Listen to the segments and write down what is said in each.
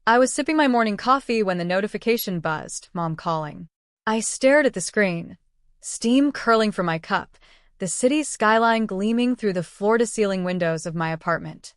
I was sipping my morning coffee when the notification buzzed, Mom calling. I stared at the screen, steam curling from my cup, the city's skyline gleaming through the floor-to-ceiling windows of my apartment.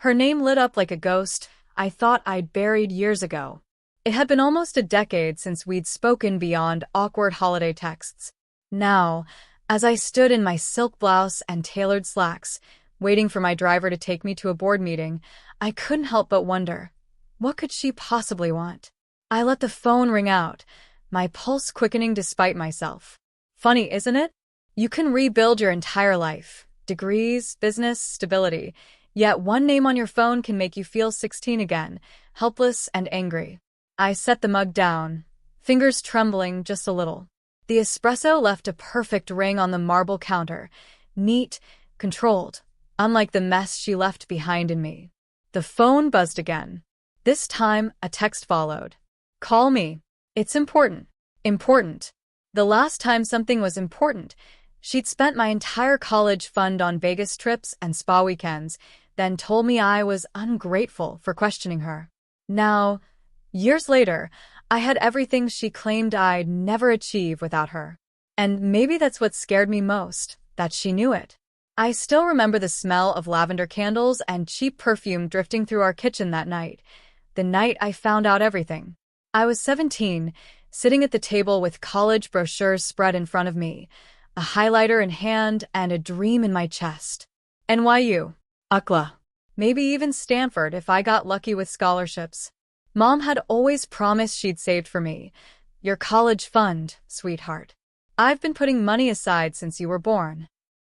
Her name lit up like a ghost I thought I'd buried years ago. It had been almost a decade since we'd spoken beyond awkward holiday texts. Now, as I stood in my silk blouse and tailored slacks, waiting for my driver to take me to a board meeting, I couldn't help but wonder, what could she possibly want? I let the phone ring out, my pulse quickening despite myself. Funny, isn't it? You can rebuild your entire life, degrees, business, stability, yet one name on your phone can make you feel 16 again, helpless and angry. I set the mug down, fingers trembling just a little. The espresso left a perfect ring on the marble counter, neat, controlled, unlike the mess she left behind in me. The phone buzzed again. This time, a text followed. Call me. It's important. Important. The last time something was important, she'd spent my entire college fund on Vegas trips and spa weekends, then told me I was ungrateful for questioning her. Now, years later, I had everything she claimed I'd never achieve without her. And maybe that's what scared me most, that she knew it. I still remember the smell of lavender candles and cheap perfume drifting through our kitchen that night, the night I found out everything. I was 17, sitting at the table with college brochures spread in front of me, a highlighter in hand and a dream in my chest. NYU, UCLA, maybe even Stanford if I got lucky with scholarships. Mom had always promised she'd saved for me. Your college fund, sweetheart. I've been putting money aside since you were born.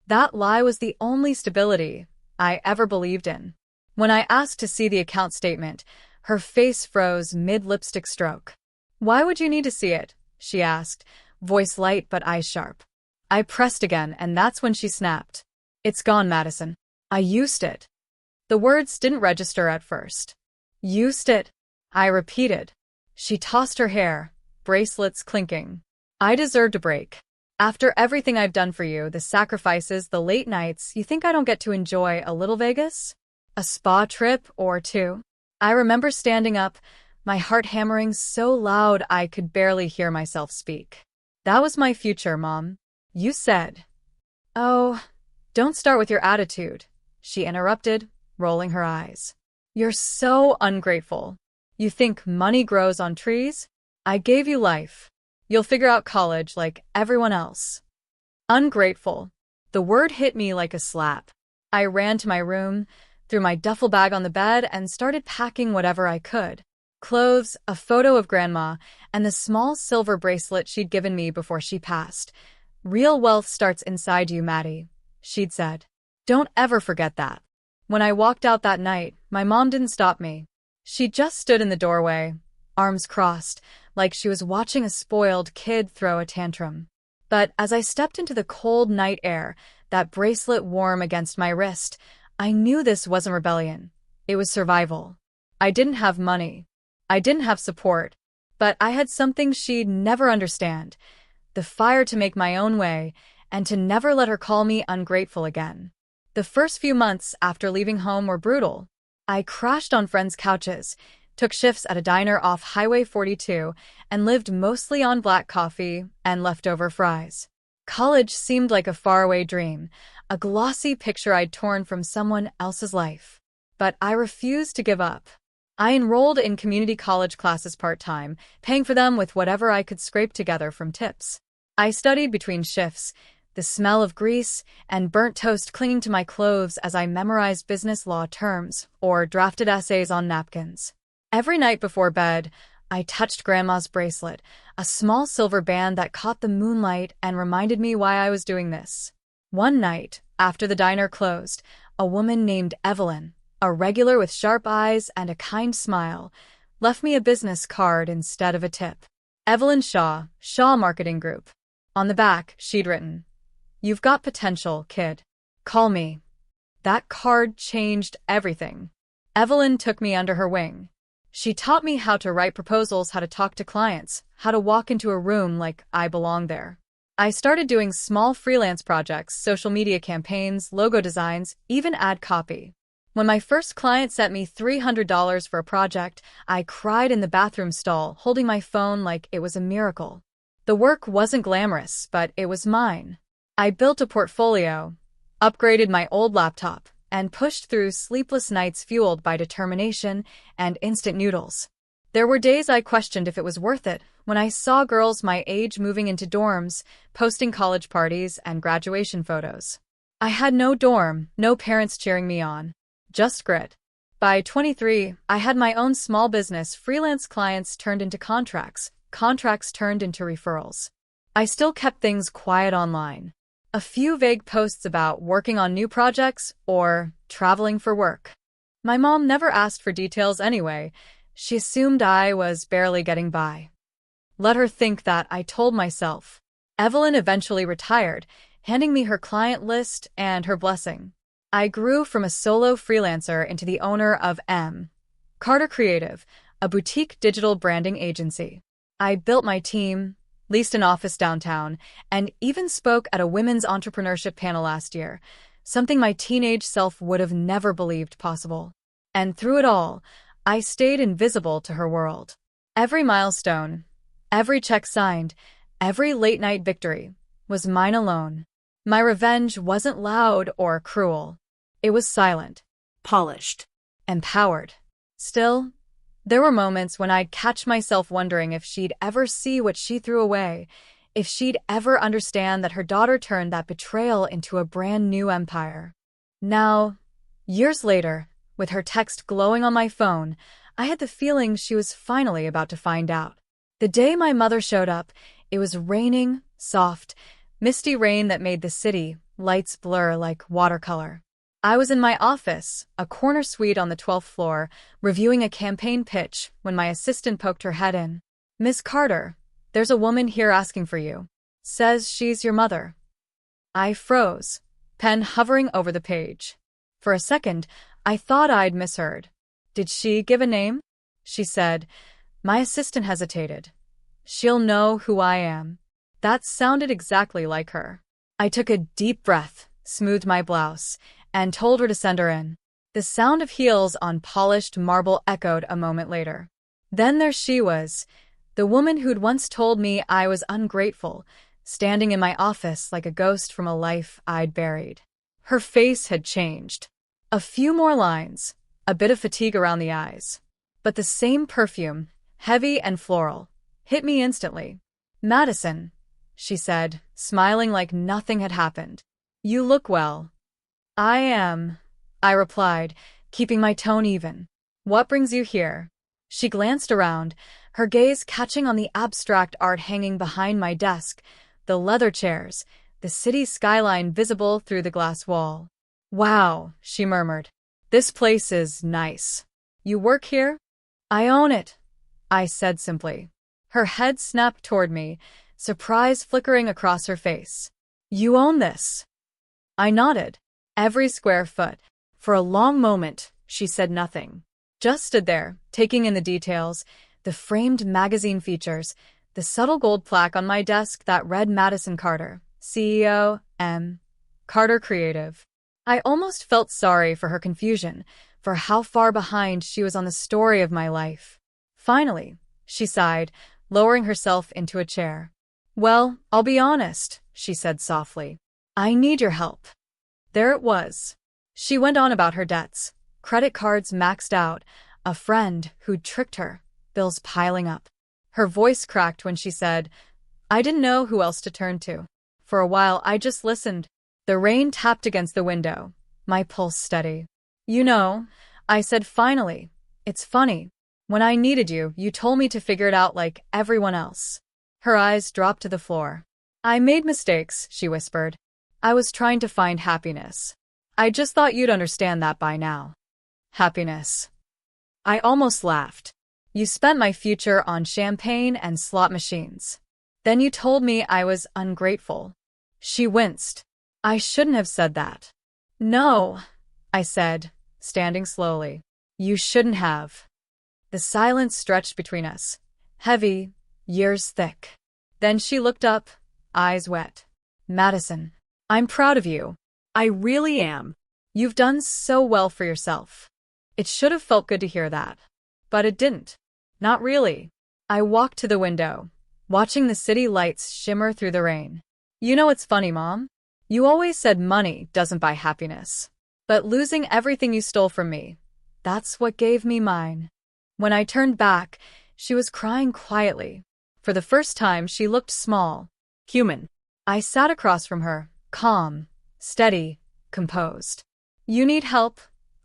That lie was the only stability I ever believed in. When I asked to see the account statement, her face froze mid-lipstick stroke. Why would you need to see it? She asked, voice light but eyes sharp. I pressed again, and that's when she snapped. It's gone, Madison. I used it. The words didn't register at first. Used it? I repeated. She tossed her hair, bracelets clinking. I deserved a break. After everything I've done for you, the sacrifices, the late nights, you think I don't get to enjoy a little Vegas? A spa trip or two? I remember standing up, my heart hammering so loud I could barely hear myself speak. That was my future, Mom. You said. Oh, don't start with your attitude, she interrupted, rolling her eyes. You're so ungrateful. You think money grows on trees? I gave you life. You'll figure out college like everyone else. Ungrateful. The word hit me like a slap. I ran to my room, threw my duffel bag on the bed, and started packing whatever I could. Clothes, a photo of Grandma, and the small silver bracelet she'd given me before she passed. Real wealth starts inside you, Maddie, she'd said. Don't ever forget that. When I walked out that night, my mom didn't stop me. She just stood in the doorway, arms crossed, like she was watching a spoiled kid throw a tantrum. But as I stepped into the cold night air, that bracelet warm against my wrist, I knew this wasn't rebellion. It was survival. I didn't have money. I didn't have support. But I had something she'd never understand. The fire to make my own way, and to never let her call me ungrateful again. The first few months after leaving home were brutal. I crashed on friends' couches, took shifts at a diner off Highway 42, and lived mostly on black coffee and leftover fries. College seemed like a faraway dream, a glossy picture I'd torn from someone else's life. But I refused to give up. I enrolled in community college classes part-time, paying for them with whatever I could scrape together from tips. I studied between shifts, the smell of grease and burnt toast clinging to my clothes as I memorized business law terms or drafted essays on napkins. Every night before bed, I touched Grandma's bracelet, a small silver band that caught the moonlight and reminded me why I was doing this. One night, after the diner closed, a woman named Evelyn, a regular with sharp eyes and a kind smile, left me a business card instead of a tip. Evelyn Shaw Marketing Group. On the back, she'd written, "You've got potential, kid. Call me." That card changed everything. Evelyn took me under her wing. She taught me how to write proposals, how to talk to clients, how to walk into a room like I belonged there. I started doing small freelance projects, social media campaigns, logo designs, even ad copy. When my first client sent me $300 for a project, I cried in the bathroom stall, holding my phone like it was a miracle. The work wasn't glamorous, but it was mine. I built a portfolio, upgraded my old laptop, and pushed through sleepless nights fueled by determination and instant noodles. There were days I questioned if it was worth it, when I saw girls my age moving into dorms, posting college parties and graduation photos. I had no dorm, no parents cheering me on. Just grit. By 23, I had my own small business. Freelance clients turned into contracts, contracts turned into referrals. I still kept things quiet online. A few vague posts about working on new projects or traveling for work. My mom never asked for details anyway. She assumed I was barely getting by. Let her think that, I told myself. Evelyn eventually retired, handing me her client list and her blessing. I grew from a solo freelancer into the owner of Carter Creative, a boutique digital branding agency. I built my team, leased an office downtown, and even spoke at a women's entrepreneurship panel last year, something my teenage self would have never believed possible. And through it all, I stayed invisible to her world. Every milestone, every check signed, every late-night victory was mine alone. My revenge wasn't loud or cruel. It was silent, Polished. empowered. Still, there were moments when I'd catch myself wondering if she'd ever see what she threw away, if she'd ever understand that her daughter turned that betrayal into a brand new empire. Now, years later, with her text glowing on my phone, I had the feeling she was finally about to find out. The day my mother showed up, it was raining, soft, misty rain that made the city lights blur like watercolor. I was in my office, a corner suite on the 12th floor, reviewing a campaign pitch when my assistant poked her head in. "Miss Carter, there's a woman here asking for you. Says she's your mother." I froze, pen hovering over the page. For a second, I thought I'd misheard. "Did she give a name?" she said. My assistant hesitated. "She'll know who I am." That sounded exactly like her. I took a deep breath, smoothed my blouse, and told her to send her in. The sound of heels on polished marble echoed a moment later. Then there she was, the woman who'd once told me I was ungrateful, standing in my office like a ghost from a life I'd buried. Her face had changed. A few more lines, a bit of fatigue around the eyes. But the same perfume, heavy and floral, hit me instantly. "Madison," she said, smiling like nothing had happened. "You look well." "I am," I replied, keeping my tone even. "What brings you here?" She glanced around, her gaze catching on the abstract art hanging behind my desk, the leather chairs, the city skyline visible through the glass wall. "Wow," she murmured. "This place is nice. You work here?" "I own it," I said simply. Her head snapped toward me, surprise flickering across her face. "You own this?" I nodded. Every square foot. For a long moment, she said nothing. Just stood there, taking in the details, the framed magazine features, the subtle gold plaque on my desk that read Madison Carter, CEO, Carter Creative. I almost felt sorry for her confusion, for how far behind she was on the story of my life. Finally, she sighed, lowering herself into a chair. "Well, I'll be honest," she said softly. "I need your help." There it was. She went on about her debts, credit cards maxed out, a friend who'd tricked her, bills piling up. Her voice cracked when she said, "I didn't know who else to turn to." For a while, I just listened. The rain tapped against the window, my pulse steady. "You know," I said finally, "it's funny. When I needed you, you told me to figure it out like everyone else." Her eyes dropped to the floor. "I made mistakes," she whispered. "I was trying to find happiness. I just thought you'd understand that by now." Happiness. I almost laughed. "You spent my future on champagne and slot machines. Then you told me I was ungrateful." She winced. "I shouldn't have said that." "No," I said, standing slowly. "You shouldn't have." The silence stretched between us, heavy, years thick. Then she looked up, eyes wet. "Madison, I'm proud of you." I really am. You've done so well for yourself. It should have felt good to hear that. But it didn't. Not really. I walked to the window, watching the city lights shimmer through the rain. You know what's funny, Mom? You always said money doesn't buy happiness. But losing everything you stole from me, that's what gave me mine. When I turned back, she was crying quietly. For the first time, she looked small, human. I sat across from her, calm, steady, composed. You need help,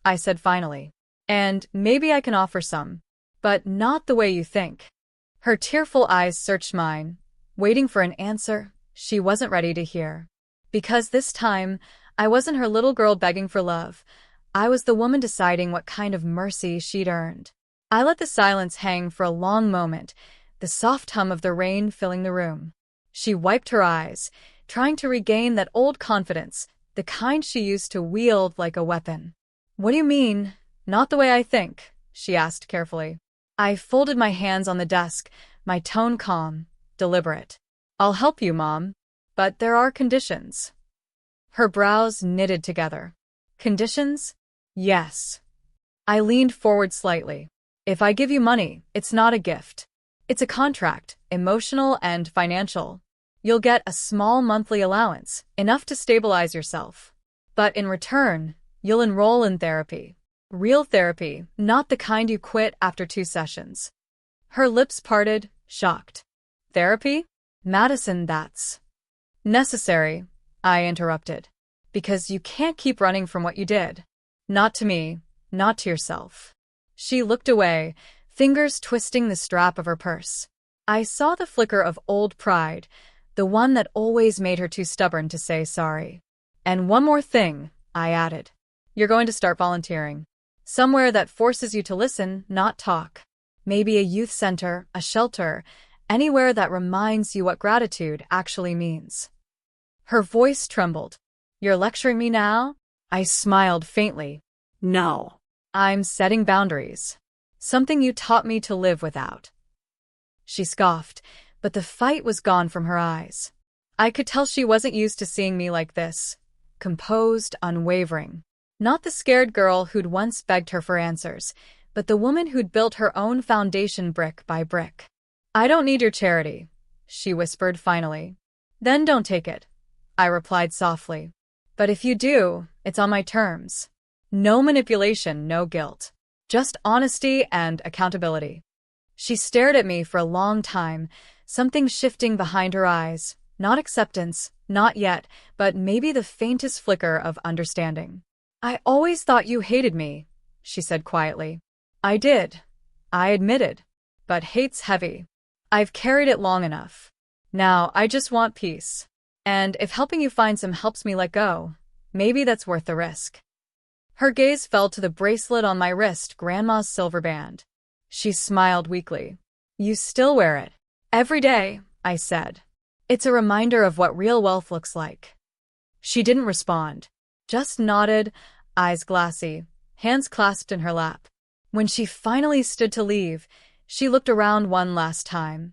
I said finally. And maybe I can offer some. But not the way you think. Her tearful eyes searched mine, waiting for an answer she wasn't ready to hear. Because this time, I wasn't her little girl begging for love. I was the woman deciding what kind of mercy she'd earned. I let the silence hang for a long moment, the soft hum of the rain filling the room. She wiped her eyes, trying to regain that old confidence, the kind she used to wield like a weapon. What do you mean? Not the way I think, she asked carefully. I folded my hands on the desk, my tone calm, deliberate. I'll help you, Mom. But there are conditions. Her brows knitted together. Conditions? Yes. I leaned forward slightly. If I give you money, it's not a gift. It's a contract, emotional and financial. You'll get a small monthly allowance, enough to stabilize yourself. But in return, you'll enroll in therapy. Real therapy, not the kind you quit after 2 sessions. Her lips parted, shocked. Therapy? Madison, that's necessary, I interrupted. Because you can't keep running from what you did. Not to me, not to yourself. She looked away, fingers twisting the strap of her purse. I saw the flicker of old pride, the one that always made her too stubborn to say sorry. And one more thing, I added. You're going to start volunteering. Somewhere that forces you to listen, not talk. Maybe a youth center, a shelter, anywhere that reminds you what gratitude actually means. Her voice trembled. You're lecturing me now? I smiled faintly. No. I'm setting boundaries. Something you taught me to live without. She scoffed, but the fight was gone from her eyes. I could tell she wasn't used to seeing me like this. Composed, unwavering. Not the scared girl who'd once begged her for answers, but the woman who'd built her own foundation brick by brick. I don't need your charity, she whispered finally. Then don't take it, I replied softly. But if you do, it's on my terms. No manipulation, no guilt. Just honesty and accountability. She stared at me for a long time, something shifting behind her eyes. Not acceptance, not yet, but maybe the faintest flicker of understanding. I always thought you hated me, she said quietly. I did. I admitted. But hate's heavy. I've carried it long enough. Now I just want peace. And if helping you find some helps me let go, maybe that's worth the risk. Her gaze fell to the bracelet on my wrist, Grandma's silver band. She smiled weakly. You still wear it. Every day, I said. It's a reminder of what real wealth looks like. She didn't respond. Just nodded, eyes glassy, hands clasped in her lap. When she finally stood to leave, she looked around one last time.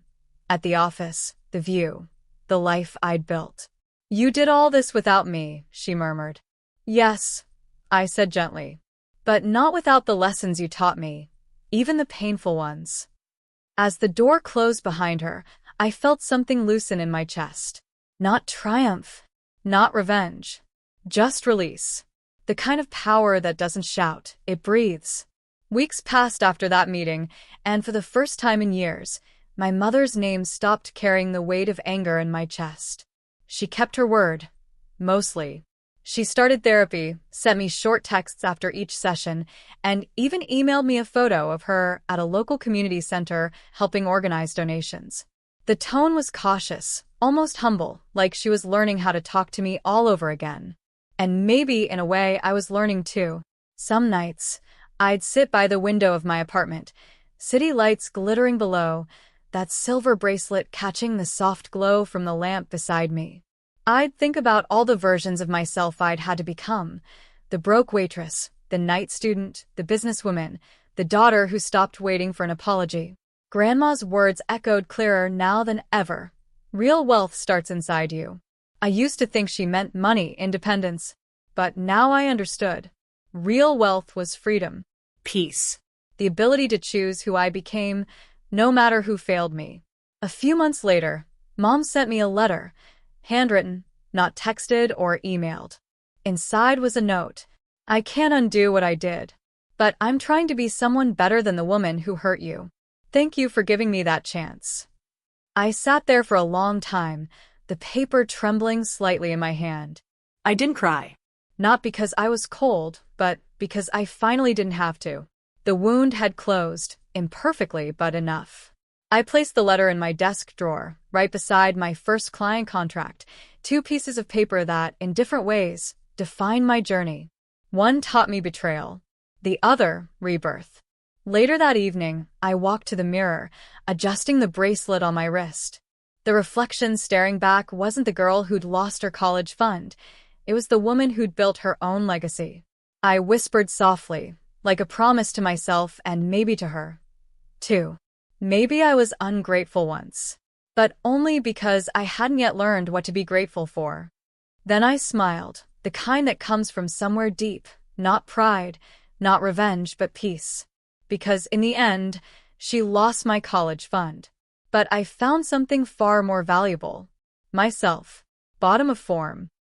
At the office, the view, the life I'd built. You did all this without me, she murmured. Yes, I said gently. But not without the lessons you taught me, even the painful ones. As the door closed behind her, I felt something loosen in my chest. Not triumph, not revenge. Just release. The kind of power that doesn't shout, it breathes. Weeks passed after that meeting, and for the first time in years, my mother's name stopped carrying the weight of anger in my chest. She kept her word. Mostly. She started therapy, sent me short texts after each session, and even emailed me a photo of her at a local community center helping organize donations. The tone was cautious, almost humble, like she was learning how to talk to me all over again. And maybe, in a way, I was learning too. Some nights, I'd sit by the window of my apartment, city lights glittering below, that silver bracelet catching the soft glow from the lamp beside me. I'd think about all the versions of myself I'd had to become. The broke waitress, the night student, the businesswoman, the daughter who stopped waiting for an apology. Grandma's words echoed clearer now than ever. Real wealth starts inside you. I used to think she meant money, independence. but now I understood. Real wealth was freedom. Peace. The ability to choose who I became, no matter who failed me. A few months later, Mom sent me a letter, handwritten, not texted or emailed. Inside was a note. I can't undo what I did, but I'm trying to be someone better than the woman who hurt you. Thank you for giving me that chance. I sat there for a long time, the paper trembling slightly in my hand. I didn't cry. Not because I was cold, but because I finally didn't have to. The wound had closed, imperfectly but enough. I placed the letter in my desk drawer, right beside my first client contract, 2 pieces of paper that, in different ways, define my journey. One taught me betrayal, the other, rebirth. Later that evening, I walked to the mirror, adjusting the bracelet on my wrist. The reflection staring back wasn't the girl who'd lost her college fund. It was the woman who'd built her own legacy. I whispered softly, like a promise to myself and maybe to her, too. Maybe I was ungrateful once, but only because I hadn't yet learned what to be grateful for. Then I smiled, the kind that comes from somewhere deep, not pride, not revenge, but peace. Because in the end, she lost my college fund. But I found something far more valuable. Myself. Bottom of form.